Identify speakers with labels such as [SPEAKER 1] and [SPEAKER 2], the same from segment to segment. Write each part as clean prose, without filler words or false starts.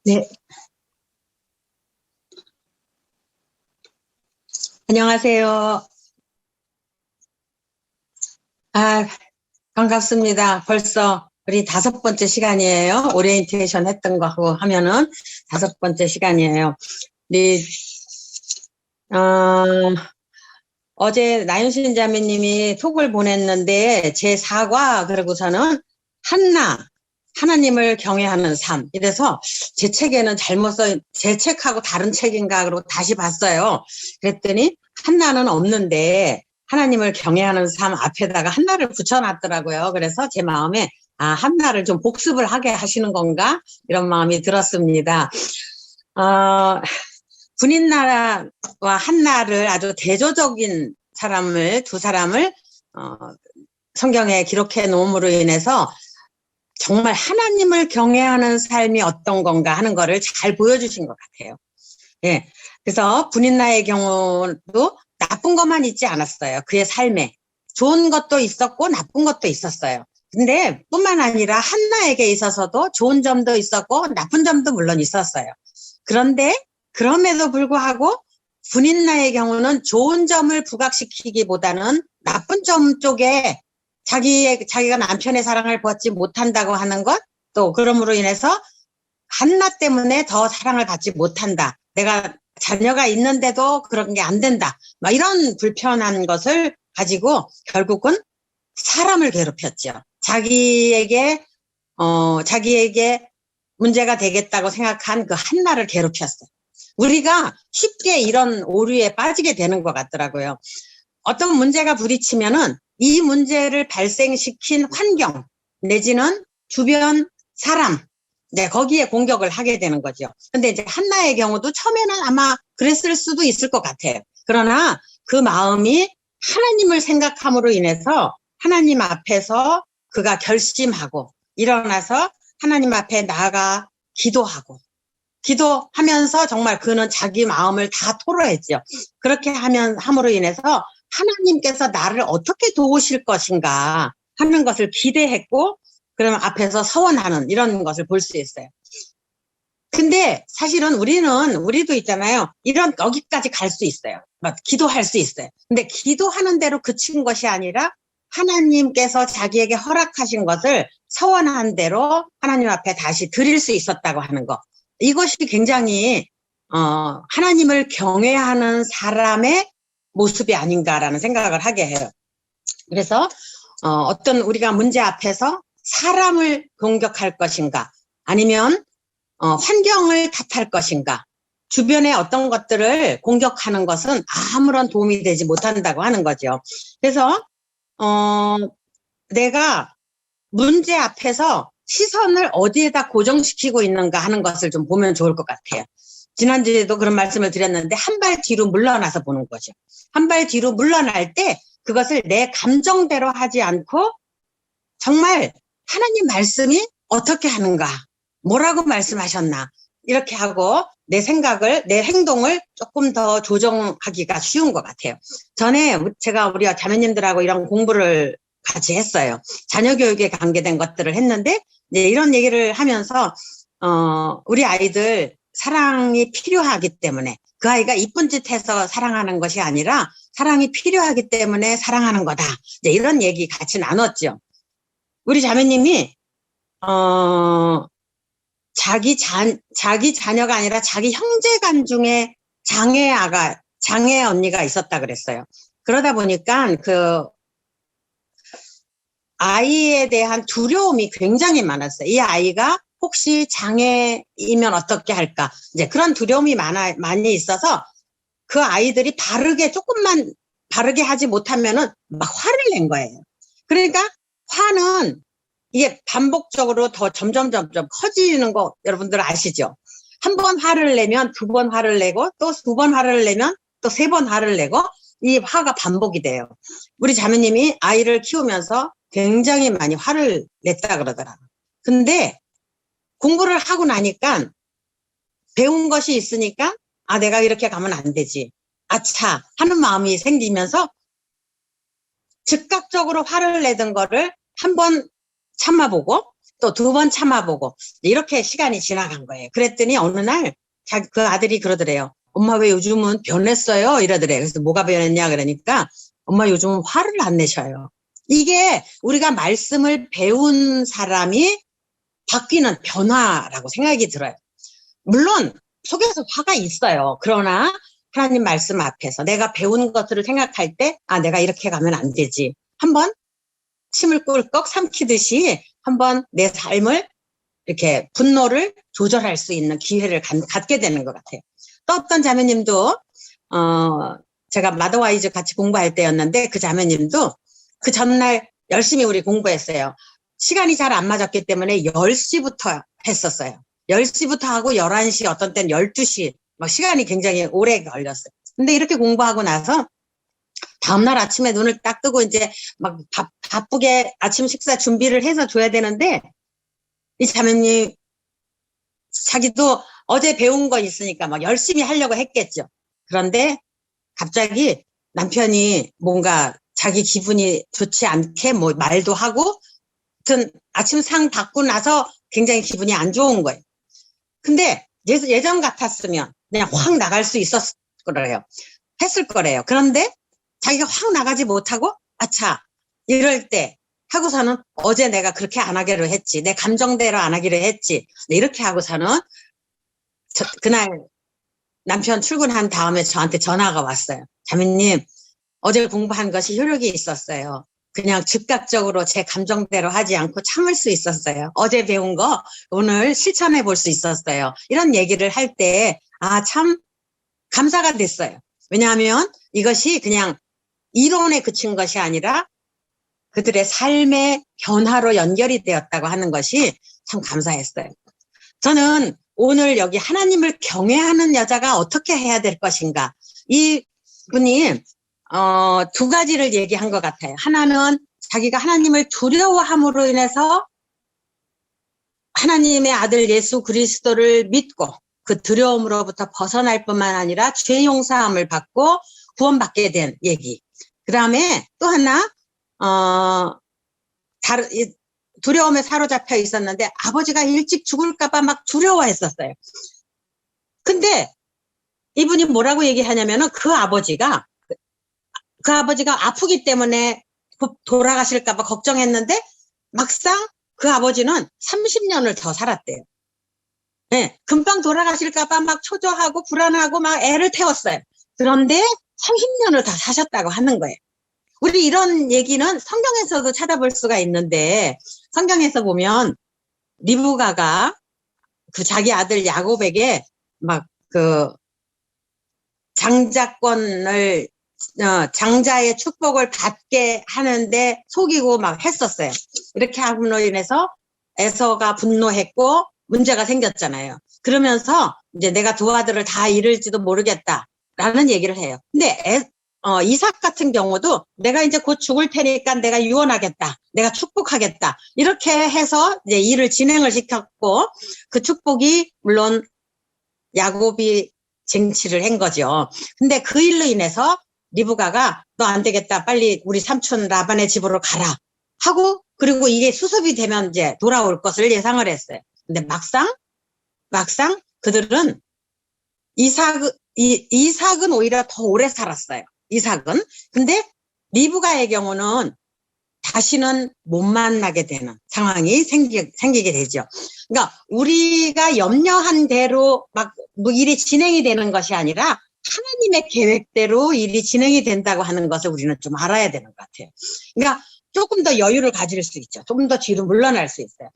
[SPEAKER 1] 네, 안녕하세요. 아, 반갑습니다. 벌써 우리 5번째 시간이에요. 오리엔테이션 했던 거하고 하면은 5번째 시간이에요. 우리, 어, 어제 나윤신 자매님이 톡을 보냈는데 제 사과 그러고서는 하나님을 경외하는 삶. 이래서 제 책에는 제 책하고 다른 책인가 그러고 다시 봤어요. 그랬더니 한나는 없는데 하나님을 경외하는 삶 앞에다가 한나를 붙여놨더라고요. 그래서 제 마음에 한나를 좀 복습을 하게 하시는 건가? 이런 마음이 들었습니다. 어, 군인나라와 한나를 아주 대조적인 두 사람을 성경에 기록해 놓음으로 인해서 정말 하나님을 경외하는 삶이 어떤 건가 하는 거를 잘 보여주신 것 같아요. 예. 그래서 분인나의 경우도 나쁜 것만 있지 않았어요. 그의 삶에. 좋은 것도 있었고 나쁜 것도 있었어요. 근데 뿐만 아니라 한나에게 있어서도 좋은 점도 있었고 나쁜 점도 물론 있었어요. 그런데 그럼에도 불구하고 분인나의 경우는 좋은 점을 부각시키기보다는 나쁜 점 쪽에 자기가 남편의 사랑을 받지 못한다고 하는 것, 또 그럼으로 인해서 한나 때문에 더 사랑을 받지 못한다. 내가 자녀가 있는데도 그런 게 안 된다. 막 이런 불편한 것을 가지고 결국은 사람을 괴롭혔죠. 자기에게 문제가 되겠다고 생각한 그 한나를 괴롭혔어요. 우리가 쉽게 이런 오류에 빠지게 되는 것 같더라고요. 어떤 문제가 부딪히면은 이 문제를 발생시킨 환경 내지는 주변 사람, 네, 거기에 공격을 하게 되는 거죠. 근데 이제 한나의 경우도 처음에는 아마 그랬을 수도 있을 것 같아요. 그러나 그 마음이 하나님을 생각함으로 인해서 하나님 앞에서 그가 결심하고 일어나서 하나님 앞에 나아가 기도하면서 정말 그는 자기 마음을 다 토로했죠. 그렇게 함으로 인해서 하나님께서 나를 어떻게 도우실 것인가 하는 것을 기대했고, 그러면 앞에서 서원하는 이런 것을 볼 수 있어요. 근데 사실은 우리도 있잖아요. 여기까지 갈 수 있어요. 막 기도할 수 있어요. 근데 기도하는 대로 그친 것이 아니라 하나님께서 자기에게 허락하신 것을 서원한 대로 하나님 앞에 다시 드릴 수 있었다고 하는 것. 이것이 굉장히 하나님을 경외하는 사람의 모습이 아닌가라는 생각을 하게 해요. 그래서 어떤 우리가 문제 앞에서 사람을 공격할 것인가 아니면 환경을 탓할 것인가 주변의 어떤 것들을 공격하는 것은 아무런 도움이 되지 못한다고 하는 거죠. 그래서 내가 문제 앞에서 시선을 어디에다 고정시키고 있는가 하는 것을 좀 보면 좋을 것 같아요. 지난주에도 그런 말씀을 드렸는데 한 발 뒤로 물러나서 보는 거죠. 한 발 뒤로 물러날 때 그것을 내 감정대로 하지 않고 정말 하나님 말씀이 어떻게 하는가, 뭐라고 말씀하셨나 이렇게 하고 내 생각을, 내 행동을 조금 더 조정하기가 쉬운 것 같아요. 전에 우리 자매님들하고 이런 공부를 같이 했어요. 자녀 교육에 관계된 것들을 했는데 이제 이런 얘기를 하면서 우리 아이들 사랑이 필요하기 때문에 그 아이가 이쁜 짓 해서 사랑하는 것이 아니라 사랑이 필요하기 때문에 사랑하는 거다. 이제 이런 얘기 같이 나눴죠. 우리 자매님이 자기 자녀가 아니라 자기 형제간 중에 장애 언니가 있었다 그랬어요. 그러다 보니까 그 아이에 대한 두려움이 굉장히 많았어요. 이 아이가 혹시 장애이면 어떻게 할까? 이제 그런 두려움이 많이 있어서 그 아이들이 조금만 바르게 하지 못하면은 막 화를 낸 거예요. 그러니까 화는 이게 반복적으로 더 점점 커지는 거 여러분들 아시죠? 한 번 화를 내면 2번 화를 내고 또 2번 화를 내면 또 3번 화를 내고 이 화가 반복이 돼요. 우리 자매님이 아이를 키우면서 굉장히 많이 화를 냈다 그러더라고요. 근데 공부를 하고 나니까 배운 것이 있으니까 내가 이렇게 가면 안 되지. 아차 하는 마음이 생기면서 즉각적으로 화를 내던 거를 한번 참아보고 또 두 번 참아보고 이렇게 시간이 지나간 거예요. 그랬더니 어느 날 그 아들이 그러더래요. 엄마 왜 요즘은 변했어요? 이러더래요. 그래서 뭐가 변했냐 그러니까 엄마 요즘은 화를 안 내셔요. 이게 우리가 말씀을 배운 사람이 바뀌는 변화라고 생각이 들어요. 물론 속에서 화가 있어요. 그러나 하나님 말씀 앞에서 내가 배운 것들을 생각할 때 내가 이렇게 가면 안 되지. 한번 침을 꿀꺽 삼키듯이 한번 내 삶을 이렇게 분노를 조절할 수 있는 기회를 갖게 되는 것 같아요. 또 어떤 자매님도 제가 마더와이즈 같이 공부할 때였는데 그 자매님도 그 전날 열심히 우리 공부했어요. 시간이 잘 안 맞았기 때문에 10시부터 했었어요. 10시부터 하고 11시 어떤 때는 12시 시간이 굉장히 오래 걸렸어요. 근데 이렇게 공부하고 나서 다음날 아침에 눈을 딱 뜨고 이제 막 바쁘게 아침 식사 준비를 해서 줘야 되는데 이 자매님 자기도 어제 배운 거 있으니까 막 열심히 하려고 했겠죠. 그런데 갑자기 남편이 뭔가 자기 기분이 좋지 않게 뭐 말도 하고 하여튼 아침 상 받고 나서 굉장히 기분이 안 좋은 거예요. 근데 예전 같았으면 그냥 확 나갈 수 있었을 거래요. 했을 거래요. 그런데 자기가 확 나가지 못하고 아차 이럴 때 하고서는 어제 내가 그렇게 안 하기로 했지. 내 감정대로 안 하기로 했지. 이렇게 하고서는 그날 남편 출근한 다음에 저한테 전화가 왔어요. 자매님, 어제 공부한 것이 효력이 있었어요. 그냥 즉각적으로 제 감정대로 하지 않고 참을 수 있었어요. 어제 배운 거 오늘 실천해 볼 수 있었어요. 이런 얘기를 할 때, 참 감사가 됐어요. 왜냐하면 이것이 그냥 이론에 그친 것이 아니라 그들의 삶의 변화로 연결이 되었다고 하는 것이 참 감사했어요. 저는 오늘 여기 하나님을 경외하는 여자가 어떻게 해야 될 것인가. 이 분이 두 가지를 얘기한 것 같아요. 하나는 자기가 하나님을 두려워함으로 인해서 하나님의 아들 예수 그리스도를 믿고 그 두려움으로부터 벗어날 뿐만 아니라 죄 용서함을 받고 구원받게 된 얘기. 그 다음에 또 하나 두려움에 사로잡혀 있었는데 아버지가 일찍 죽을까봐 막 두려워했었어요. 근데 이분이 뭐라고 얘기하냐면은 그 아버지가 아프기 때문에 돌아가실까봐 걱정했는데 막상 그 아버지는 30년을 더 살았대요. 네, 금방 돌아가실까봐 막 초조하고 불안하고 막 애를 태웠어요. 그런데 30년을 더 사셨다고 하는 거예요. 우리 이런 얘기는 성경에서도 찾아볼 수가 있는데 성경에서 보면 리브가가 그 자기 아들 야곱에게 막 그 장자의 축복을 받게 하는데 속이고 막 했었어요. 이렇게 함으로 인해서 에서가 분노했고 문제가 생겼잖아요. 그러면서 이제 내가 두 아들을 다 잃을지도 모르겠다라는 얘기를 해요. 근데 이삭 같은 경우도 내가 이제 곧 죽을 테니까 내가 유언하겠다. 내가 축복하겠다. 이렇게 해서 이제 일을 진행을 시켰고 그 축복이 물론 야곱이 쟁취를 한 거죠. 근데 그 일로 인해서 리브가가 너 안 되겠다. 빨리 우리 삼촌 라반의 집으로 가라. 하고 그리고 이게 수습이 되면 이제 돌아올 것을 예상을 했어요. 근데 막상 그들은 이삭은 오히려 더 오래 살았어요. 이삭은. 근데 리브가의 경우는 다시는 못 만나게 되는 상황이 생기게 되죠. 그러니까 우리가 염려한 대로 막 뭐 일이 진행이 되는 것이 아니라 하나님의 계획대로 일이 진행이 된다고 하는 것을 우리는 좀 알아야 되는 것 같아요. 그러니까 조금 더 여유를 가질 수 있죠. 조금 더 뒤로 물러날 수 있어요.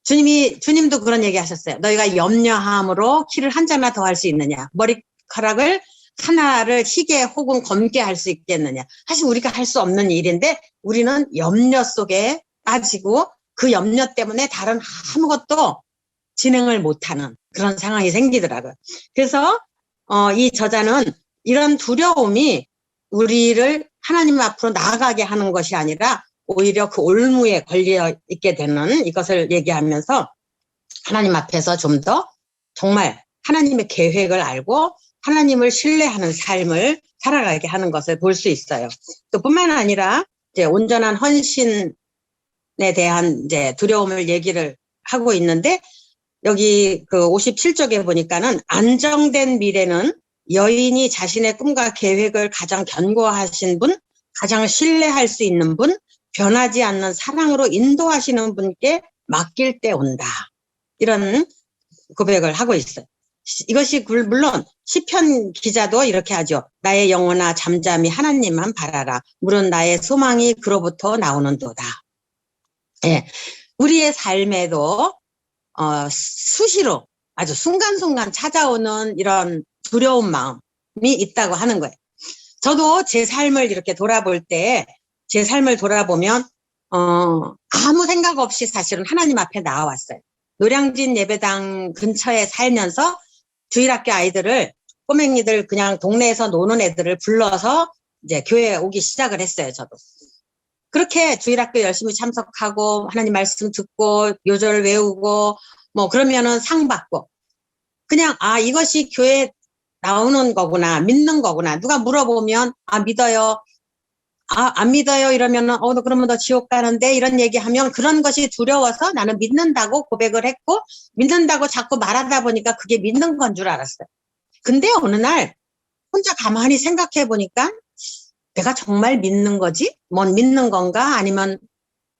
[SPEAKER 1] 주님도 그런 얘기 하셨어요. 너희가 염려함으로 키를 한 자나 더 할 수 있느냐. 머리카락을 하나를 희게 혹은 검게 할 수 있겠느냐. 사실 우리가 할 수 없는 일인데 우리는 염려 속에 빠지고 그 염려 때문에 다른 아무것도 진행을 못하는 그런 상황이 생기더라고요. 그래서 이 저자는 이런 두려움이 우리를 하나님 앞으로 나아가게 하는 것이 아니라 오히려 그 올무에 걸려 있게 되는 이것을 얘기하면서 하나님 앞에서 좀 더 정말 하나님의 계획을 알고 하나님을 신뢰하는 삶을 살아가게 하는 것을 볼 수 있어요. 또 뿐만 아니라 이제 온전한 헌신 대한 이제 두려움을 얘기를 하고 있는데, 여기 그 57쪽에 보니까는 안정된 미래는 여인이 자신의 꿈과 계획을 가장 견고하신 분, 가장 신뢰할 수 있는 분, 변하지 않는 사랑으로 인도하시는 분께 맡길 때 온다. 이런 고백을 하고 있어요. 이것이 물론 시편 기자도 이렇게 하죠. 나의 영혼아 잠잠히 하나님만 바라라. 물은 나의 소망이 그로부터 나오는도다. 예, 우리의 삶에도 수시로 아주 순간순간 찾아오는 이런 두려운 마음이 있다고 하는 거예요. 저도 제 삶을 이렇게 돌아볼 때, 제 삶을 돌아보면 아무 생각 없이 사실은 하나님 앞에 나와왔어요. 노량진 예배당 근처에 살면서 주일학교 아이들을, 꼬맹이들, 그냥 동네에서 노는 애들을 불러서 이제 교회에 오기 시작을 했어요, 저도. 그렇게 주일학교 열심히 참석하고 하나님 말씀 듣고 요절 외우고 뭐 그러면은 상 받고, 그냥 이것이 교회에 나오는 거구나, 믿는 거구나. 누가 물어보면 믿어요. 안 믿어요 이러면은 너 그러면 너 지옥 가는데, 이런 얘기하면 그런 것이 두려워서 나는 믿는다고 고백을 했고, 믿는다고 자꾸 말하다 보니까 그게 믿는 건 줄 알았어요. 근데 어느 날 혼자 가만히 생각해 보니까 내가 정말 믿는 거지? 뭔 믿는 건가? 아니면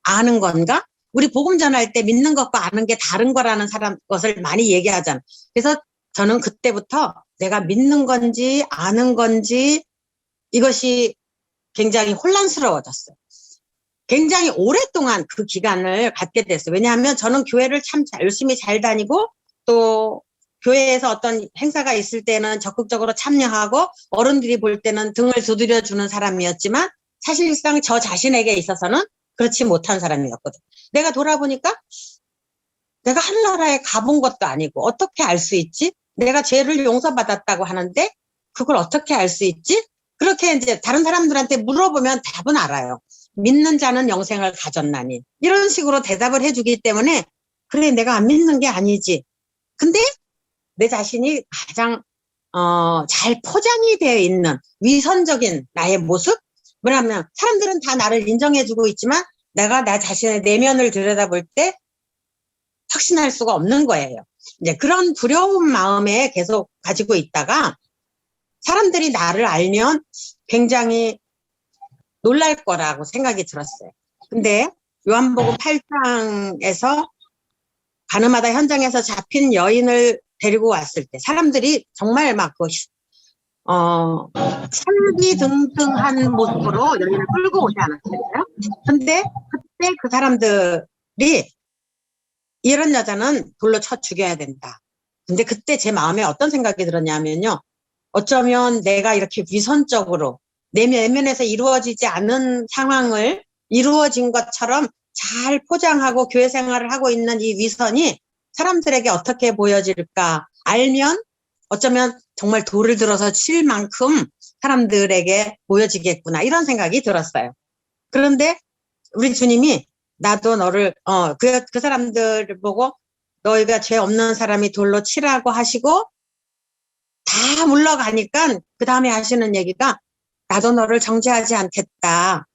[SPEAKER 1] 아는 건가? 우리 복음 전할 때 믿는 것과 아는 게 다른 거라는 것을 많이 얘기하잖아. 그래서 저는 그때부터 내가 믿는 건지 아는 건지 이것이 굉장히 혼란스러워졌어요. 굉장히 오랫동안 그 기간을 갖게 됐어요. 왜냐하면 저는 교회를 참 열심히 잘 다니고, 또 교회에서 어떤 행사가 있을 때는 적극적으로 참여하고 어른들이 볼 때는 등을 두드려 주는 사람이었지만, 사실상 저 자신에게 있어서는 그렇지 못한 사람이었거든. 내가 돌아보니까 내가 하늘나라에 가본 것도 아니고 어떻게 알 수 있지? 내가 죄를 용서받았다고 하는데 그걸 어떻게 알 수 있지? 그렇게 이제 다른 사람들한테 물어보면 답은 알아요. 믿는 자는 영생을 가졌나니. 이런 식으로 대답을 해주기 때문에, 그래, 내가 안 믿는 게 아니지. 근데 내 자신이 가장 잘 포장이 되어 있는 위선적인 나의 모습? 뭐냐면 사람들은 다 나를 인정해주고 있지만 내가 나 자신의 내면을 들여다볼 때 확신할 수가 없는 거예요. 이제 그런 두려운 마음에 계속 가지고 있다가 사람들이 나를 알면 굉장히 놀랄 거라고 생각이 들었어요. 근데 요한복음 8장에서 가늠하다 현장에서 잡힌 여인을 데리고 왔을 때 사람들이 정말 막 살기등등한 모습으로 여인을 끌고 오지 않았어요. 근데 그때 그 사람들이 이런 여자는 돌로 쳐 죽여야 된다. 근데 그때 제 마음에 어떤 생각이 들었냐면요. 어쩌면 내가 이렇게 위선적으로 내 내면에서 이루어지지 않은 상황을 이루어진 것처럼 잘 포장하고 교회 생활을 하고 있는 이 위선이 사람들에게 어떻게 보여질까 알면 어쩌면 정말 돌을 들어서 칠 만큼 사람들에게 보여지겠구나, 이런 생각이 들었어요. 그런데 우리 주님이 나도 너를 그 사람들을 보고 너희가 죄 없는 사람이 돌로 치라고 하시고 다 물러가니까 그 다음에 하시는 얘기가 나도 너를 정죄하지 않겠다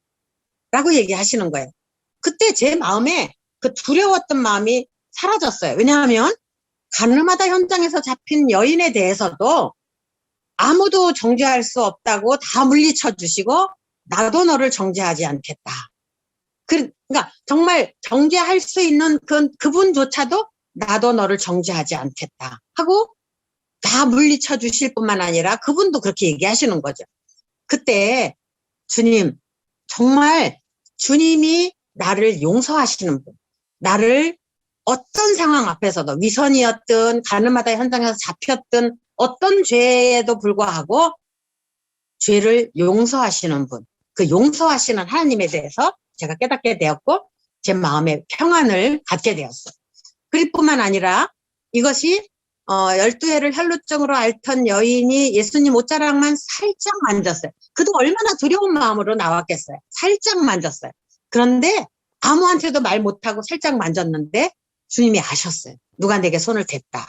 [SPEAKER 1] 라고 얘기하시는 거예요. 그때 제 마음에 그 두려웠던 마음이 사라졌어요. 왜냐하면 가늠하다 현장에서 잡힌 여인에 대해서도 아무도 정죄할 수 없다고 다 물리쳐 주시고 나도 너를 정죄하지 않겠다. 그러니까 정말 정죄할 수 있는 그분조차도 나도 너를 정죄하지 않겠다 하고 다 물리쳐 주실 뿐만 아니라 그분도 그렇게 얘기하시는 거죠. 그때 주님, 정말 주님이 나를 용서하시는 분, 나를 어떤 상황 앞에서도 위선이었든 가늠하다 현장에서 잡혔든 어떤 죄에도 불구하고 죄를 용서하시는 분, 그 용서하시는 하나님에 대해서 제가 깨닫게 되었고 제 마음에 평안을 갖게 되었어요. 그럴 뿐만 아니라 이것이 12해를 혈루증으로 앓던 여인이 예수님 옷자락만 살짝 만졌어요. 그도 얼마나 두려운 마음으로 나왔겠어요. 살짝 만졌어요. 그런데 아무한테도 말 못하고 살짝 만졌는데 주님이 아셨어요. 누가 내게 손을 댔다.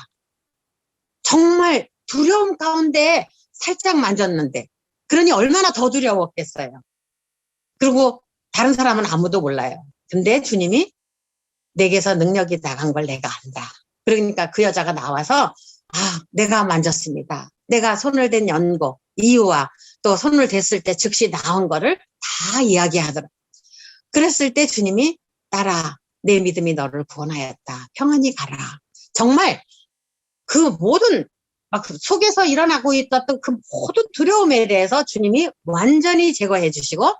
[SPEAKER 1] 정말 두려움 가운데 살짝 만졌는데, 그러니 얼마나 더 두려웠겠어요. 그리고 다른 사람은 아무도 몰라요. 근데 주님이 내게서 능력이 나간 걸 내가 안다. 그러니까 그 여자가 나와서 내가 만졌습니다. 내가 손을 댄 연고, 이유와 또 손을 댔을 때 즉시 나온 거를 다 이야기하더라. 그랬을 때 주님이 딸아, 내 믿음이 너를 구원하였다. 평안히 가라. 정말 그 모든 막 속에서 일어나고 있었던 그 모든 두려움에 대해서 주님이 완전히 제거해 주시고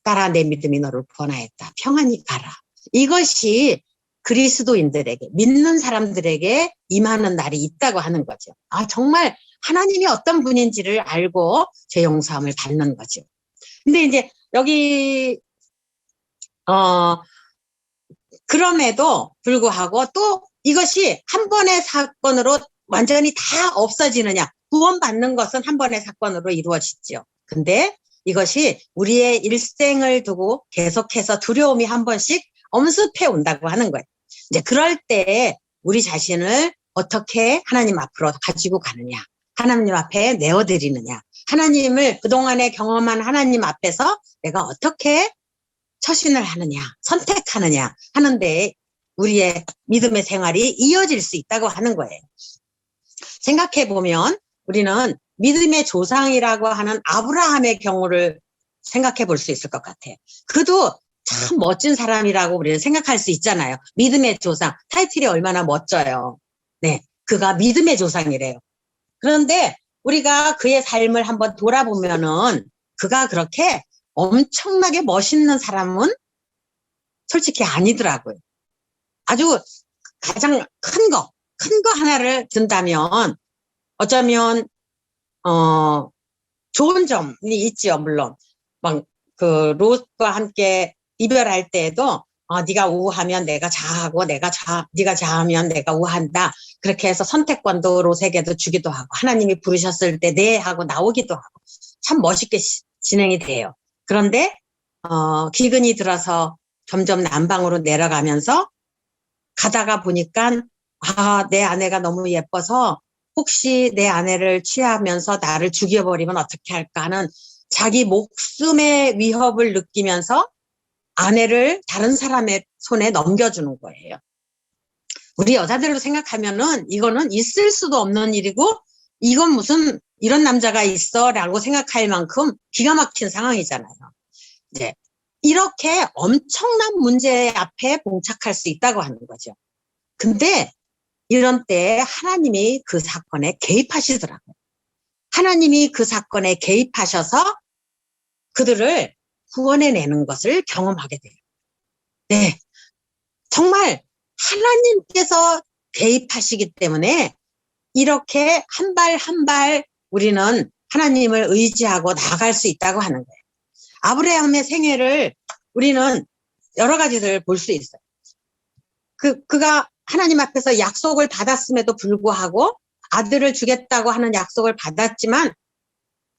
[SPEAKER 1] 딸아, 내 믿음이 너를 구원하였다. 평안히 가라. 이것이 그리스도인들에게, 믿는 사람들에게 임하는 날이 있다고 하는 거죠. 정말 하나님이 어떤 분인지를 알고 죄 용서함을 받는 거죠. 근데 이제 여기 그럼에도 불구하고 또 이것이 한 번의 사건으로 완전히 다 없어지느냐. 구원받는 것은 한 번의 사건으로 이루어지죠. 근데 이것이 우리의 일생을 두고 계속해서 두려움이 한 번씩 엄습해 온다고 하는 거예요. 이제 그럴 때 우리 자신을 어떻게 하나님 앞으로 가지고 가느냐. 하나님 앞에 내어드리느냐. 하나님을 그동안에 경험한 하나님 앞에서 내가 어떻게 처신을 하느냐, 선택하느냐 하는데 우리의 믿음의 생활이 이어질 수 있다고 하는 거예요. 생각해 보면 우리는 믿음의 조상이라고 하는 아브라함의 경우를 생각해 볼 수 있을 것 같아요. 그도 참 멋진 사람이라고 우리는 생각할 수 있잖아요. 믿음의 조상, 타이틀이 얼마나 멋져요. 네, 그가 믿음의 조상이래요. 그런데 우리가 그의 삶을 한번 돌아보면은 그가 그렇게 엄청나게 멋있는 사람은 솔직히 아니더라고요. 아주 가장 큰 거 하나를 든다면 어쩌면 좋은 점이 있지요. 물론 막 그 롯과 함께 이별할 때에도 네가 우하면 내가 자하고 네가 자하면 내가 우한다. 그렇게 해서 선택권도 롯에게도 주기도 하고 하나님이 부르셨을 때 네 하고 나오기도 하고 참 멋있게 진행이 돼요. 그런데 기근이 들어서 점점 남방으로 내려가면서 가다가 보니까 내 아내가 너무 예뻐서 혹시 내 아내를 취하면서 나를 죽여버리면 어떻게 할까 하는 자기 목숨의 위협을 느끼면서 아내를 다른 사람의 손에 넘겨주는 거예요. 우리 여자들로 생각하면은 이거는 있을 수도 없는 일이고 이건 무슨 이런 남자가 있어 라고 생각할 만큼 기가 막힌 상황이잖아요. 이제 이렇게 엄청난 문제 앞에 봉착할 수 있다고 하는 거죠. 근데 이런 때 하나님이 그 사건에 개입하시더라고요. 하나님이 그 사건에 개입하셔서 그들을 구원해내는 것을 경험하게 돼요. 네, 정말 하나님께서 개입하시기 때문에 이렇게 한 발 한 발 우리는 하나님을 의지하고 나아갈 수 있다고 하는 거예요. 아브라함의 생애를 우리는 여러 가지를 볼 수 있어요. 그가 하나님 앞에서 약속을 받았음에도 불구하고 아들을 주겠다고 하는 약속을 받았지만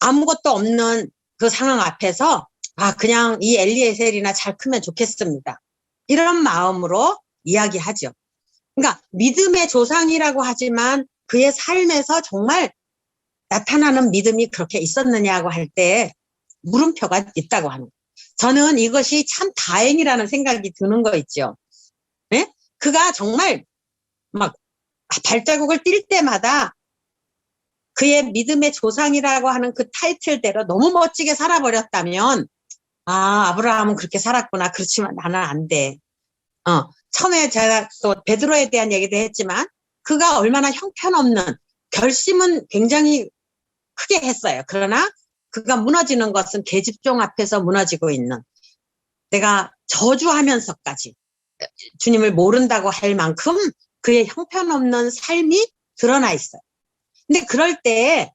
[SPEAKER 1] 아무것도 없는 그 상황 앞에서 그냥 이 엘리에셀이나 잘 크면 좋겠습니다. 이런 마음으로 이야기하죠. 그러니까 믿음의 조상이라고 하지만 그의 삶에서 정말 나타나는 믿음이 그렇게 있었느냐고 할 때 물음표가 있다고 하는 거예요. 저는 이것이 참 다행이라는 생각이 드는 거 있죠. 네? 그가 정말 막 발자국을 뛸 때마다 그의 믿음의 조상이라고 하는 그 타이틀대로 너무 멋지게 살아버렸다면 아브라함은 그렇게 살았구나. 그렇지만 나는 안 돼. 처음에 제가 또 베드로에 대한 얘기도 했지만 그가 얼마나 형편없는 결심은 굉장히 크게 했어요. 그러나 그가 무너지는 것은 계집종 앞에서 무너지고 있는 내가 저주하면서까지 주님을 모른다고 할 만큼 그의 형편없는 삶이 드러나 있어요. 근데 그럴 때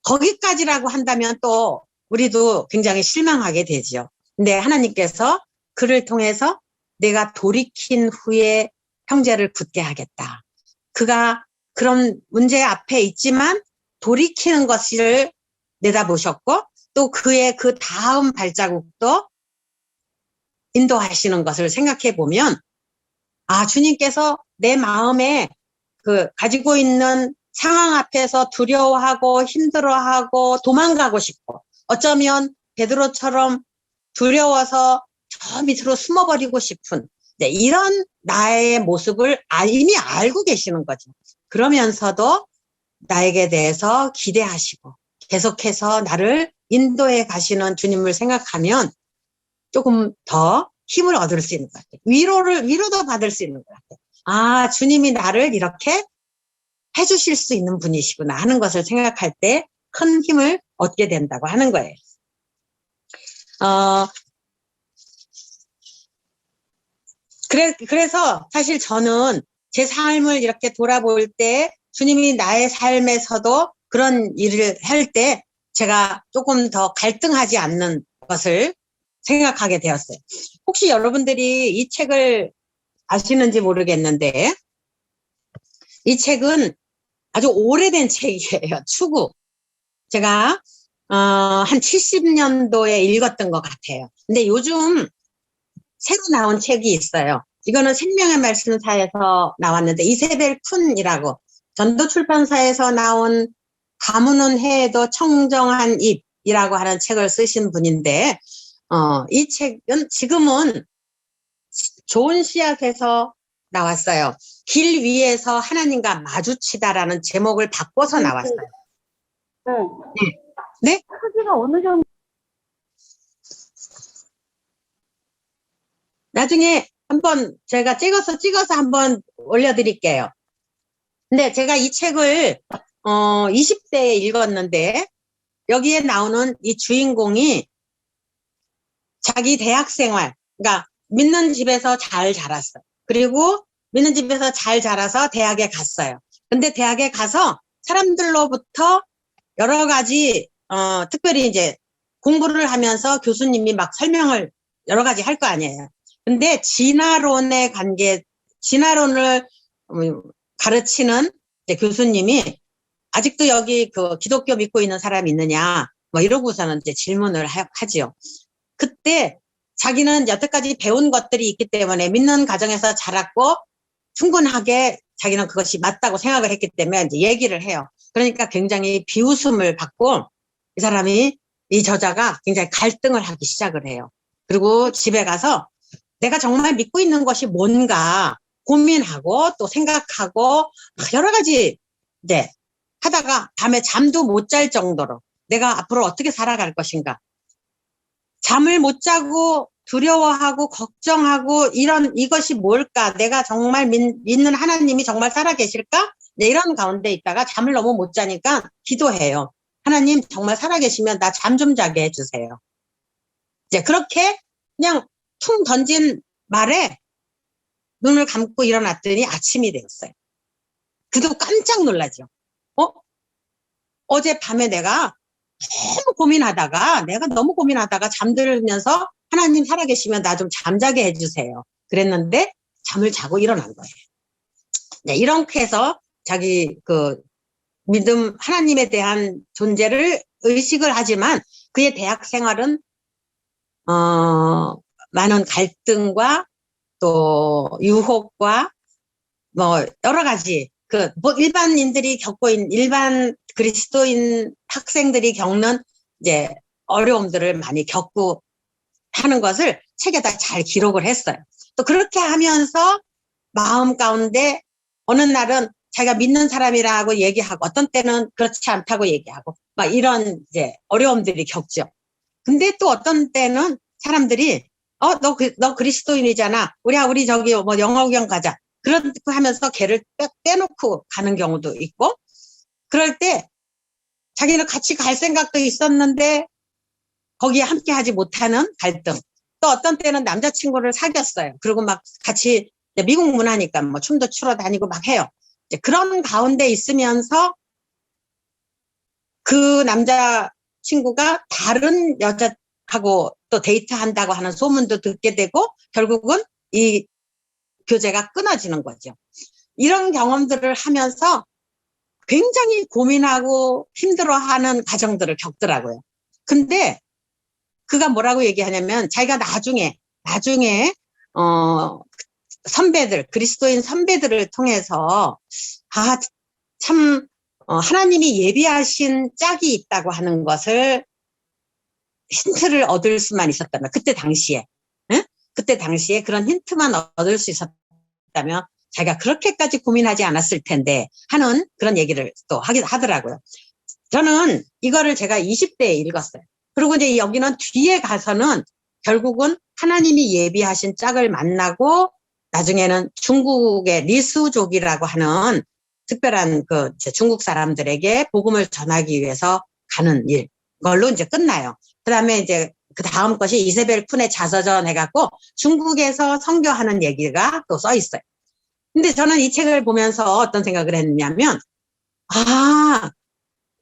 [SPEAKER 1] 거기까지라고 한다면 또 우리도 굉장히 실망하게 되죠. 근데 하나님께서 그를 통해서 내가 돌이킨 후에 형제를 굳게 하겠다. 그가 그런 문제 앞에 있지만 돌이키는 것을 내다보셨고 또 그의 그 다음 발자국도 인도하시는 것을 생각해 보면 주님께서 내 마음에 그 가지고 있는 상황 앞에서 두려워하고 힘들어하고 도망가고 싶고 어쩌면 베드로처럼 두려워서 저 밑으로 숨어버리고 싶은 네, 이런 나의 모습을 이미 알고 계시는 거죠. 그러면서도 나에게 대해서 기대하시고 계속해서 나를 인도해 가시는 주님을 생각하면 조금 더 힘을 얻을 수 있는 것 같아요. 위로도 받을 수 있는 것 같아요. 아, 주님이 나를 이렇게 해주실 수 있는 분이시구나 하는 것을 생각할 때 큰 힘을 얻게 된다고 하는 거예요. 그래서 사실 저는 제 삶을 이렇게 돌아볼 때 주님이 나의 삶에서도 그런 일을 할 때 제가 조금 더 갈등하지 않는 것을 생각하게 되었어요. 혹시 여러분들이 이 책을 아시는지 모르겠는데 이 책은 아주 오래된 책이에요. 추구. 제가 한 70년도에 읽었던 것 같아요. 근데 요즘 새로 나온 책이 있어요. 이거는 생명의 말씀사에서 나왔는데 이세벨 쿤이라고 전도출판사에서 나온 가문은 해에도 청정한 잎이라고 하는 책을 쓰신 분인데 이 책은 지금은 좋은 씨앗에서 나왔어요. 길 위에서 하나님과 마주치다라는 제목을 바꿔서 나왔어요. 네?
[SPEAKER 2] 크기가 어느 정도?
[SPEAKER 1] 나중에 한번 제가 찍어서 한번 올려드릴게요. 근데 제가 이 책을 20대에 읽었는데 여기에 나오는 이 주인공이 자기 대학 생활, 그러니까 믿는 집에서 잘 자랐어요. 그리고 믿는 집에서 잘 자라서 대학에 갔어요. 근데 대학에 가서 사람들로부터 여러 가지 특별히 이제 공부를 하면서 교수님이 막 설명을 여러 가지 할 거 아니에요. 근데 진화론을 가르치는 교수님이 아직도 여기 그 기독교 믿고 있는 사람이 있느냐 뭐 이러고서는 이제 질문을 하지요. 그때 자기는 여태까지 배운 것들이 있기 때문에 믿는 가정에서 자랐고 충분하게 자기는 그것이 맞다고 생각을 했기 때문에 이제 얘기를 해요. 그러니까 굉장히 비웃음을 받고 이 저자가 굉장히 갈등을 하기 시작을 해요. 그리고 집에 가서 내가 정말 믿고 있는 것이 뭔가 고민하고 또 생각하고 여러 가지 이제 하다가 밤에 잠도 못 잘 정도로 내가 앞으로 어떻게 살아갈 것인가. 잠을 못 자고 두려워하고 걱정하고 이것이 뭘까? 내가 정말 믿는 하나님이 정말 살아계실까? 네, 이런 가운데 있다가 잠을 너무 못 자니까 기도해요. 하나님 정말 살아계시면 나 잠 좀 자게 해주세요. 이제 그렇게 그냥 퉁 던진 말에 눈을 감고 일어났더니 아침이 되었어요. 그도 깜짝 놀라죠. 어젯밤에 내가 너무 고민하다가 잠들면서 하나님 살아계시면 나 좀 잠자게 해주세요. 그랬는데 잠을 자고 일어난 거예요. 네, 이렇게 해서 자기 그 믿음 하나님에 대한 존재를 의식을 하지만 그의 대학 생활은 많은 갈등과 또 유혹과 뭐 여러 가지 뭐 일반인들이 일반 그리스도인 학생들이 겪는 이제 어려움들을 많이 겪고 하는 것을 책에다 잘 기록을 했어요. 또 그렇게 하면서 마음 가운데 어느 날은 자기가 믿는 사람이라고 얘기하고 어떤 때는 그렇지 않다고 얘기하고 막 이런 이제 어려움들이 겪죠. 근데 또 어떤 때는 사람들이 너 그리스도인이잖아. 우리 저기 뭐 영화 구경 가자. 그렇게 하면서 걔를 빼놓고 가는 경우도 있고 그럴 때 자기는 같이 갈 생각도 있었는데 거기에 함께 하지 못하는 갈등. 또 어떤 때는 남자친구를 사귀었어요. 그리고 막 같이 미국 문화니까 뭐 춤도 추러 다니고 막 해요. 이제 그런 가운데 있으면서 그 남자친구가 다른 여자하고 또 데이트한다고 하는 소문도 듣게 되고 결국은 이 교제가 끊어지는 거죠. 이런 경험들을 하면서 굉장히 고민하고 힘들어하는 과정들을 겪더라고요. 근데 그가 뭐라고 얘기하냐면 자기가 나중에 그리스도인 선배들을 통해서 참 하나님이 예비하신 짝이 있다고 하는 것을 힌트를 얻을 수만 있었다면 그때 당시에 그때 당시에 그런 힌트만 얻을 수 있었다면 자기가 그렇게까지 고민하지 않았을 텐데 하는 그런 얘기를 또 하더라고요. 저는 이거를 제가 20대에 읽었어요. 그리고 이제 여기는 뒤에 가서는 결국은 하나님이 예비하신 짝을 만나고 나중에는 중국의 리수족이라고 하는 특별한 그 중국 사람들에게 복음을 전하기 위해서 가는 일, 걸로 이제 끝나요. 그 다음에 이제 그 다음 것이 이세벨 쿤의 자서전 해갖고 중국에서 선교하는 얘기가 또 써 있어요. 근데 저는 이 책을 보면서 어떤 생각을 했냐면, 아,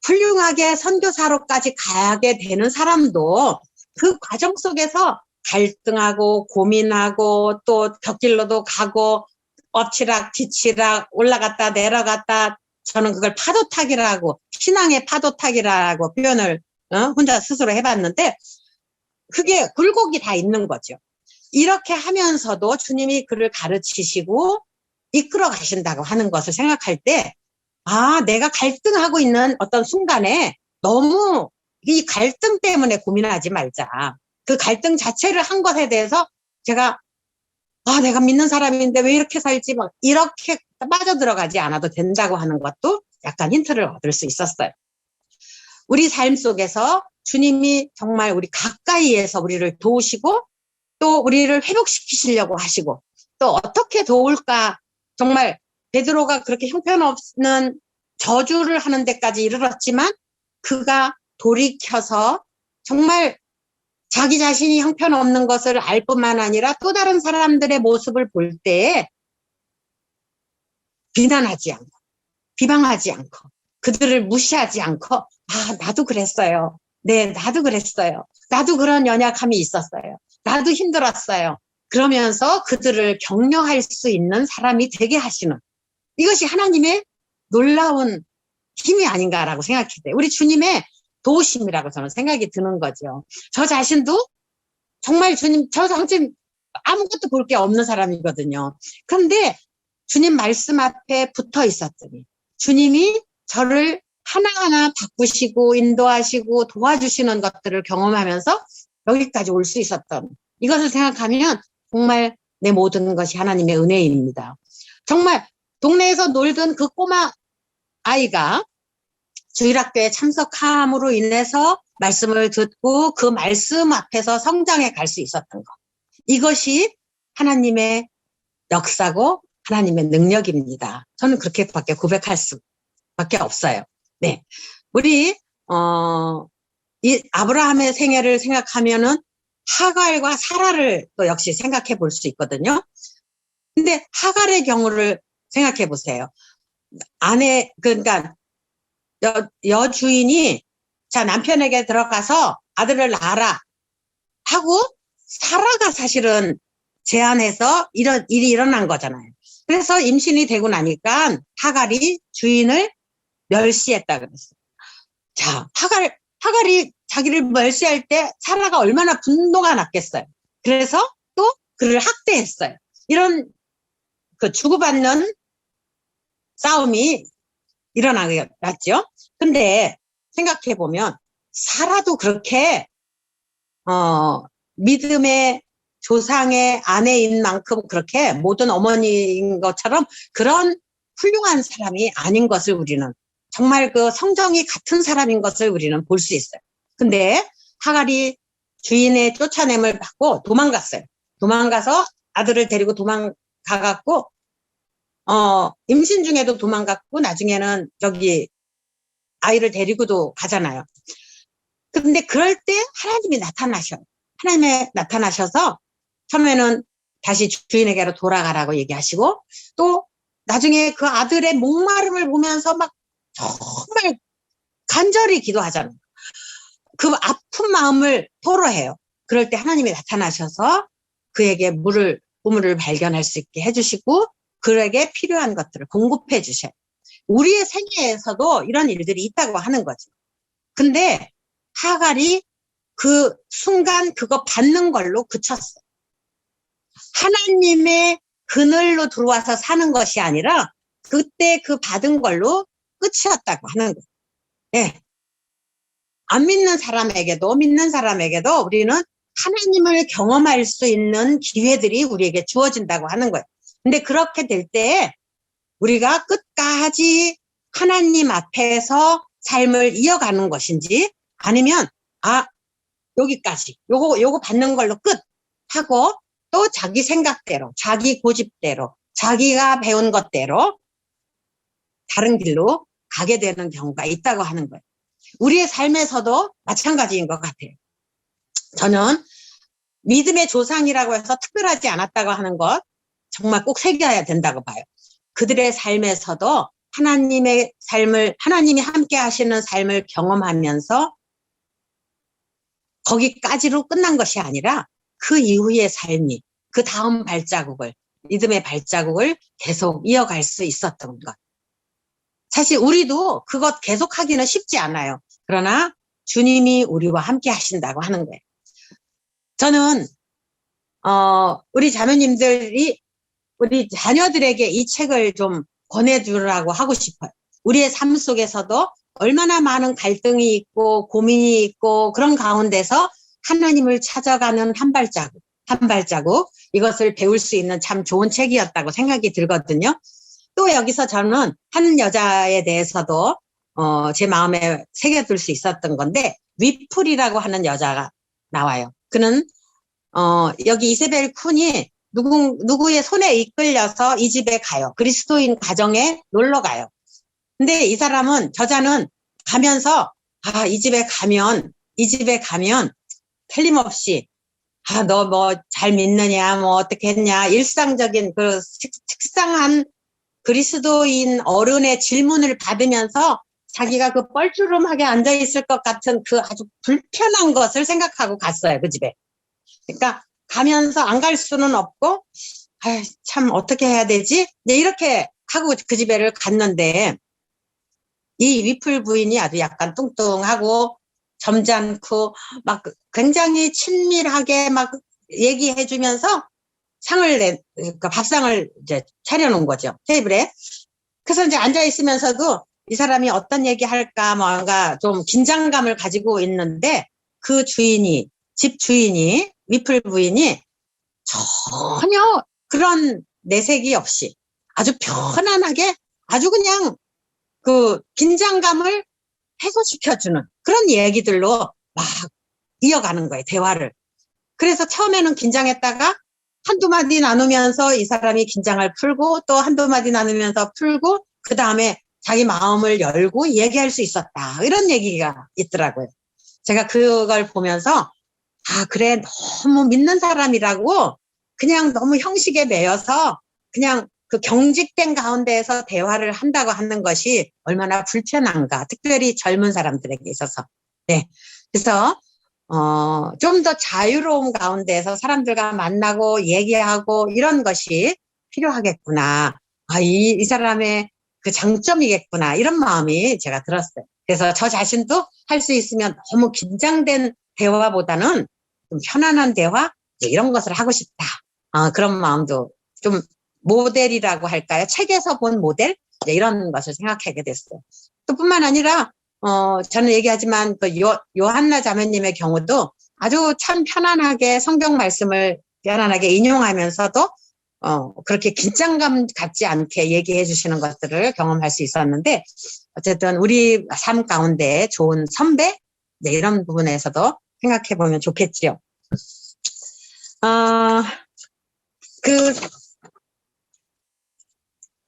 [SPEAKER 1] 훌륭하게 선교사로까지 가게 되는 사람도 그 과정 속에서 갈등하고 고민하고 또 곁길로도 가고 엎치락 뒤치락 올라갔다 내려갔다, 저는 그걸 파도타기라고, 신앙의 파도타기라고 표현을 혼자 스스로 해봤는데 그게 굴곡이 다 있는 거죠. 이렇게 하면서도 주님이 그를 가르치시고 이끌어 가신다고 하는 것을 생각할 때, 아, 내가 갈등하고 있는 어떤 순간에 너무 이 갈등 때문에 고민하지 말자. 그 갈등 자체를 한 것에 대해서 제가, 아, 내가 믿는 사람인데 왜 이렇게 살지? 막 이렇게 빠져들어가지 않아도 된다고 하는 것도 약간 힌트를 얻을 수 있었어요. 우리 삶 속에서 주님이 정말 우리 가까이에서 우리를 도우시고 또 우리를 회복시키시려고 하시고 또 어떻게 도울까, 정말 베드로가 그렇게 형편없는 저주를 하는 데까지 이르렀지만 그가 돌이켜서 정말 자기 자신이 형편없는 것을 알 뿐만 아니라 또 다른 사람들의 모습을 볼 때에 비난하지 않고 비방하지 않고 그들을 무시하지 않고, 아, 나도 그랬어요. 네, 나도 그랬어요. 나도 그런 연약함이 있었어요. 나도 힘들었어요. 그러면서 그들을 격려할 수 있는 사람이 되게 하시는, 이것이 하나님의 놀라운 힘이 아닌가라고 생각해요. 우리 주님의 도우심이라고 저는 생각이 드는 거죠. 저 자신도 정말 주님, 저 자신 아무것도 볼 게 없는 사람이거든요. 그런데 주님 말씀 앞에 붙어 있었더니 주님이 저를 하나하나 바꾸시고 인도하시고 도와주시는 것들을 경험하면서 여기까지 올 수 있었던, 이것을 생각하면 정말 내 모든 것이 하나님의 은혜입니다. 정말 동네에서 놀던 그 꼬마 아이가 주일학교에 참석함으로 인해서 말씀을 듣고 그 말씀 앞에서 성장해 갈 수 있었던 것, 이것이 하나님의 역사고 하나님의 능력입니다. 저는 그렇게밖에 고백할 수밖에 없어요. 네, 우리 이 아브라함의 생애를 생각하면은 하갈과 사라를 또 역시 생각해 볼 수 있거든요. 근데 하갈의 경우를 생각해 보세요. 아내, 그러니까 여주인이 자, 남편에게 들어가서 아들을 낳아라 하고 사라가 사실은 제안해서 이런 일이 일어난 거잖아요. 그래서 임신이 되고 나니까 하갈이 주인을 멸시했다 그랬어요. 자, 하갈이 자기를 멸시할 때 사라가 얼마나 분노가 났겠어요. 그래서 또 그를 학대했어요. 이런 그 주고받는 싸움이 일어나죠. 근데 생각해 보면 사라도 그렇게 믿음의 조상의 아내인 만큼 그렇게 모든 어머니인 것처럼 그런 훌륭한 사람이 아닌 것을 우리는, 정말 그 성정이 같은 사람인 것을 우리는 볼 수 있어요. 근데 하갈이 주인의 쫓아냄을 받고 도망갔어요. 도망가서 아들을 데리고 도망가갖고 임신 중에도 도망갔고 나중에는 저기 아이를 데리고도 가잖아요. 근데 그럴 때 하나님이 나타나셔요. 하나님이 나타나셔서 처음에는 다시 주인에게로 돌아가라고 얘기하시고 또 나중에 그 아들의 목마름을 보면서 막 정말 간절히 기도하잖아요. 그 아픈 마음을 토로해요. 그럴 때 하나님이 나타나셔서 그에게 우물을 발견할 수 있게 해주시고 그에게 필요한 것들을 공급해 주셔요. 우리의 생애에서도 이런 일들이 있다고 하는 거죠. 근데 하갈이 그 순간 그거 받는 걸로 그쳤어요. 하나님의 그늘로 들어와서 사는 것이 아니라 그때 그 받은 걸로 끝이었다고 하는 거예요. 네. 안 믿는 사람에게도 믿는 사람에게도 우리는 하나님을 경험할 수 있는 기회들이 우리에게 주어진다고 하는 거예요. 근데 그렇게 될 때 우리가 끝까지 하나님 앞에서 삶을 이어가는 것인지 아니면 여기까지 요거 받는 걸로 끝 하고 또 자기 생각대로 자기 고집대로 자기가 배운 것대로 다른 길로 가게 되는 경우가 있다고 하는 거예요. 우리의 삶에서도 마찬가지인 것 같아요. 저는 믿음의 조상이라고 해서 특별하지 않았다고 하는 것 정말 꼭 새겨야 된다고 봐요. 그들의 삶에서도 하나님의 삶을, 하나님이 함께 하시는 삶을 경험하면서 거기까지로 끝난 것이 아니라 그 이후의 삶이, 그 다음 발자국을, 믿음의 발자국을 계속 이어갈 수 있었던 것. 사실 우리도 그것 계속하기는 쉽지 않아요. 그러나 주님이 우리와 함께 하신다고 하는 거예요. 저는 우리 자매님들이 우리 자녀들에게 이 책을 좀 권해주라고 하고 싶어요. 우리의 삶 속에서도 얼마나 많은 갈등이 있고 고민이 있고 그런 가운데서 하나님을 찾아가는 한 발자국, 한 발자국 이것을 배울 수 있는 참 좋은 책이었다고 생각이 들거든요. 또 여기서 저는 한 여자에 대해서도 제 마음에 새겨둘 수 있었던 건데 위플이라고 하는 여자가 나와요. 그는 여기 이세벨 쿤이 누구의 손에 이끌려서 이 집에 가요. 그리스도인 가정에 놀러 가요. 근데 이 사람은, 저자는 가면서, 이 집에 가면 틀림없이, 너 뭐 잘 믿느냐, 뭐 어떻게 했냐, 일상적인 그 식상한 그리스도인 어른의 질문을 받으면서 자기가 그 뻘쭘하게 앉아있을 것 같은 그 아주 불편한 것을 생각하고 갔어요, 그 집에. 그러니까 가면서 안 갈 수는 없고, 참 어떻게 해야 되지? 이렇게 하고 그 집에를 갔는데 이 위플 부인이 아주 약간 뚱뚱하고 점잖고 막 굉장히 친밀하게 막 얘기해 주면서 그러니까 밥상을 이제 차려놓은 거죠, 테이블에. 그래서 이제 앉아 있으면서도 이 사람이 어떤 얘기 할까 뭔가 좀 긴장감을 가지고 있는데 그 집 주인이 위플 부인이 전혀 그런 내색이 없이 아주 편안하게 아주 그냥 그 긴장감을 해소시켜주는 그런 얘기들로 막 이어가는 거예요, 대화를. 그래서 처음에는 긴장했다가 한두 마디 나누면서 이 사람이 긴장을 풀고 또 한두 마디 나누면서 풀고 그 다음에 자기 마음을 열고 얘기할 수 있었다. 이런 얘기가 있더라고요. 제가 그걸 보면서 그래, 너무 믿는 사람이라고 그냥 너무 형식에 매여서 그냥 그 경직된 가운데에서 대화를 한다고 하는 것이 얼마나 불편한가, 특별히 젊은 사람들에게 있어서. 네. 그래서 좀 더 자유로운 가운데에서 사람들과 만나고 얘기하고 이런 것이 필요하겠구나. 이 사람의 그 장점이겠구나. 이런 마음이 제가 들었어요. 그래서 저 자신도 할 수 있으면 너무 긴장된 대화보다는 좀 편안한 대화 이런 것을 하고 싶다. 그런 마음도 좀 모델이라고 할까요? 책에서 본 모델 이런 것을 생각하게 됐어요. 또 뿐만 아니라 저는 얘기하지만 그 요한나 자매님의 경우도 아주 참 편안하게 성경 말씀을 편안하게 인용하면서도 그렇게 긴장감 갖지 않게 얘기해 주시는 것들을 경험할 수 있었는데 어쨌든 우리 삶 가운데 좋은 선배 이런 부분에서도 생각해 보면 좋겠죠.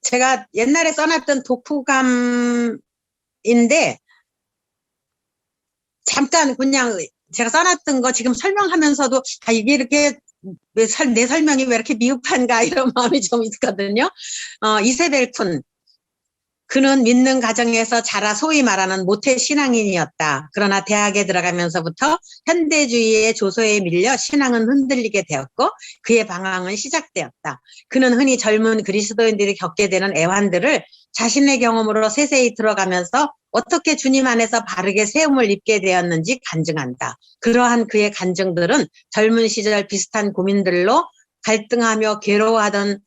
[SPEAKER 1] 제가 옛날에 써놨던 독후감인데 잠깐 그냥 제가 써놨던 거 지금 설명하면서도 이게 이렇게 내 설명이 왜 이렇게 미흡한가 이런 마음이 좀 있거든요. 이세벨 쿤. 그는 믿는 가정에서 자라 소위 말하는 모태 신앙인이었다. 그러나 대학에 들어가면서부터 현대주의의 조소에 밀려 신앙은 흔들리게 되었고 그의 방황은 시작되었다. 그는 흔히 젊은 그리스도인들이 겪게 되는 애환들을 자신의 경험으로 세세히 들어가면서 어떻게 주님 안에서 바르게 세움을 입게 되었는지 간증한다. 그러한 그의 간증들은 젊은 시절 비슷한 고민들로 갈등하며 괴로워하던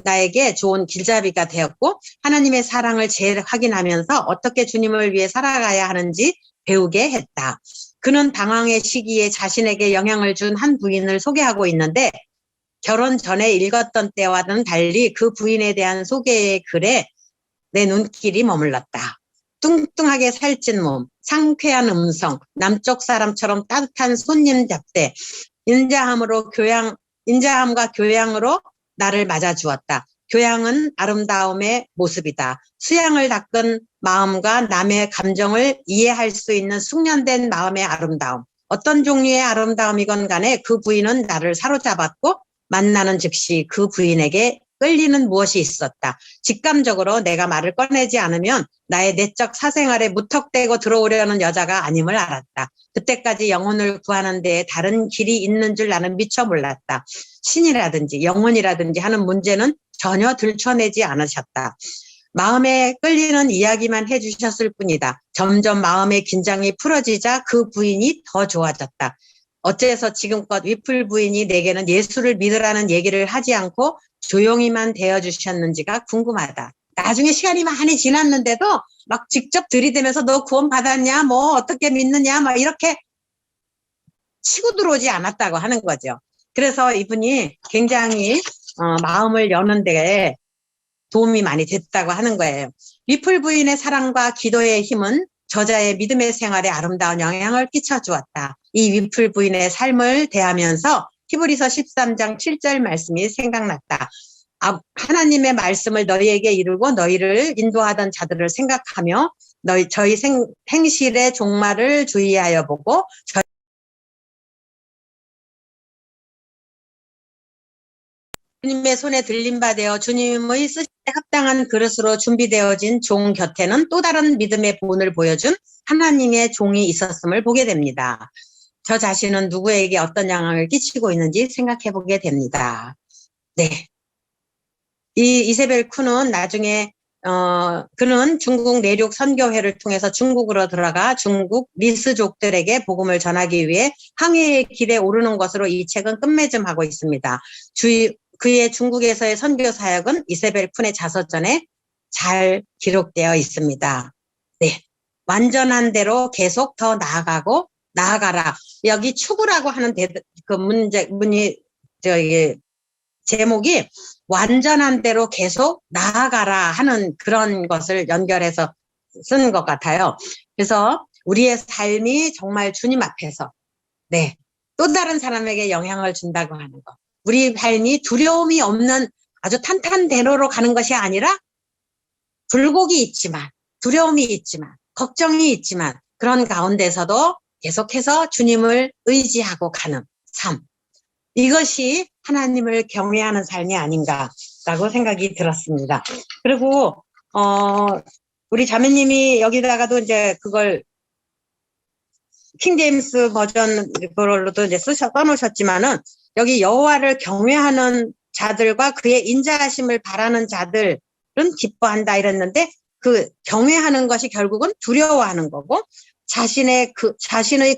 [SPEAKER 1] 나에게 좋은 길잡이가 되었고 하나님의 사랑을 재확인하면서 어떻게 주님을 위해 살아가야 하는지 배우게 했다. 그는 방황의 시기에 자신에게 영향을 준 한 부인을 소개하고 있는데 결혼 전에 읽었던 때와는 달리 그 부인에 대한 소개의 글에 내 눈길이 머물렀다. 뚱뚱하게 살찐 몸, 상쾌한 음성, 남쪽 사람처럼 따뜻한 손님 잡대, 인자함과 교양으로 나를 맞아주었다. 교양은 아름다움의 모습이다. 수양을 닦은 마음과 남의 감정을 이해할 수 있는 숙련된 마음의 아름다움. 어떤 종류의 아름다움이건 간에 그 부인은 나를 사로잡았고 만나는 즉시 그 부인에게 끌리는 무엇이 있었다. 직감적으로 내가 말을 꺼내지 않으면 나의 내적 사생활에 무턱대고 들어오려는 여자가 아님을 알았다. 그때까지 영혼을 구하는 데에 다른 길이 있는 줄 나는 미처 몰랐다. 신이라든지 영혼이라든지 하는 문제는 전혀 들춰내지 않으셨다. 마음에 끌리는 이야기만 해주셨을 뿐이다. 점점 마음의 긴장이 풀어지자 그 부인이 더 좋아졌다. 어째서 지금껏 위플 부인이 내게는 예수를 믿으라는 얘기를 하지 않고 조용히만 대해주셨는지가 궁금하다. 나중에 시간이 많이 지났는데도 막 직접 들이대면서 너 구원 받았냐, 뭐 어떻게 믿느냐, 막 이렇게 치고 들어오지 않았다고 하는 거죠. 그래서 이분이 굉장히 마음을 여는 데 도움이 많이 됐다고 하는 거예요. 위플 부인의 사랑과 기도의 힘은 저자의 믿음의 생활에 아름다운 영향을 끼쳐주었다. 이 위플 부인의 삶을 대하면서 히브리서 13장 7절 말씀이 생각났다. 하나님의 말씀을 너희에게 이루고 너희를 인도하던 자들을 생각하며 저희 행실의 종말을 주의하여 보고 주님의 손에 들림 받아 주님의 쓰시에 합당한 그릇으로 준비되어진 종 곁에는 또 다른 믿음의 본을 보여준 하나님의 종이 있었음을 보게 됩니다. 저 자신은 누구에게 어떤 영향을 끼치고 있는지 생각해 보게 됩니다. 네. 이 이세벨 쿠는 나중에 그는 중국 내륙 선교회를 통해서 중국으로 들어가 중국 리스족들에게 복음을 전하기 위해 항해의 길에 오르는 것으로 이 책은 끝맺음하고 있습니다. 그의 중국에서의 선교 사역은 이세벨 쿤의 자서전에 잘 기록되어 있습니다. 네, 완전한 대로 계속 더 나아가라. 여기 추구라고 하는 제목이 완전한 대로 계속 나아가라 하는 그런 것을 연결해서 쓴 것 같아요. 그래서 우리의 삶이 정말 주님 앞에서 네, 또 다른 사람에게 영향을 준다고 하는 것. 우리 삶이 두려움이 없는 아주 탄탄대로로 가는 것이 아니라 굴곡이 있지만 두려움이 있지만 걱정이 있지만 그런 가운데서도 계속해서 주님을 의지하고 가는 삶. 이것이 하나님을 경외하는 삶이 아닌가라고 생각이 들었습니다. 그리고 우리 자매님이 여기다가도 이제 그걸 킹제임스 버전 그걸로도 이제 써놓으셨지만은 여기 여호와를 경외하는 자들과 그의 인자하심을 바라는 자들은 기뻐한다 이랬는데 그 경외하는 것이 결국은 두려워하는 거고 자신의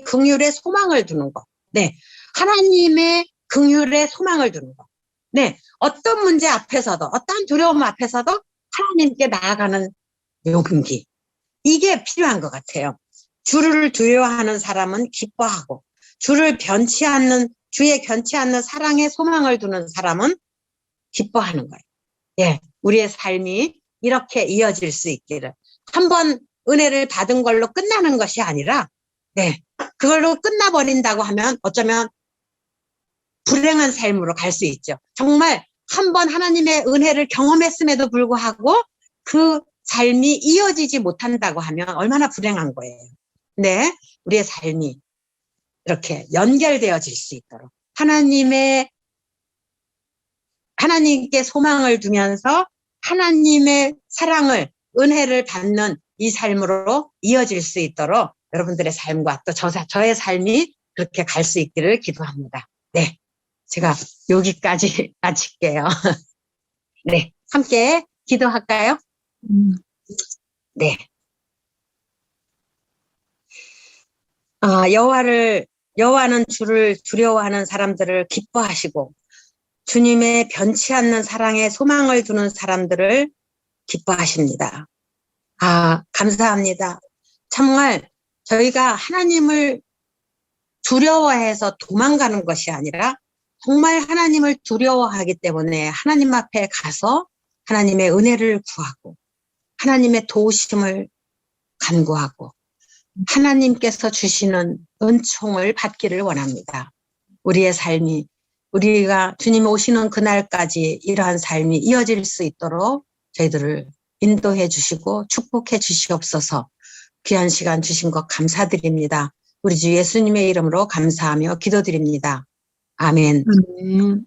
[SPEAKER 1] 긍휼에 소망을 두는 거. 네. 하나님의 긍휼에 소망을 두는 거. 네. 어떤 문제 앞에서도 어떤 두려움 앞에서도 하나님께 나아가는 용기. 이게 필요한 것 같아요. 주를 두려워하는 사람은 기뻐하고 주의 변치 않는 사랑에 소망을 두는 사람은 기뻐하는 거예요. 예, 우리의 삶이 이렇게 이어질 수 있기를. 한번 은혜를 받은 걸로 끝나는 것이 아니라 네, 그걸로 끝나버린다고 하면 어쩌면 불행한 삶으로 갈 수 있죠. 정말 한번 하나님의 은혜를 경험했음에도 불구하고 그 삶이 이어지지 못한다고 하면 얼마나 불행한 거예요. 네, 우리의 삶이 이렇게 연결되어질 수 있도록 하나님께 소망을 두면서 하나님의 사랑을 은혜를 받는 이 삶으로 이어질 수 있도록 여러분들의 삶과 또 저의 삶이 그렇게 갈 수 있기를 기도합니다. 네, 제가 여기까지 마칠게요. 네, 함께 기도할까요? 네. 여호와는 주를 두려워하는 사람들을 기뻐하시고 주님의 변치 않는 사랑에 소망을 두는 사람들을 기뻐하십니다. 감사합니다. 정말 저희가 하나님을 두려워해서 도망가는 것이 아니라 정말 하나님을 두려워하기 때문에 하나님 앞에 가서 하나님의 은혜를 구하고 하나님의 도우심을 간구하고 하나님께서 주시는 은총을 받기를 원합니다. 우리의 삶이 우리가 주님 오시는 그날까지 이러한 삶이 이어질 수 있도록 저희들을 인도해 주시고 축복해 주시옵소서. 귀한 시간 주신 것 감사드립니다. 우리 주 예수님의 이름으로 감사하며 기도드립니다. 아멘.
[SPEAKER 2] 아멘.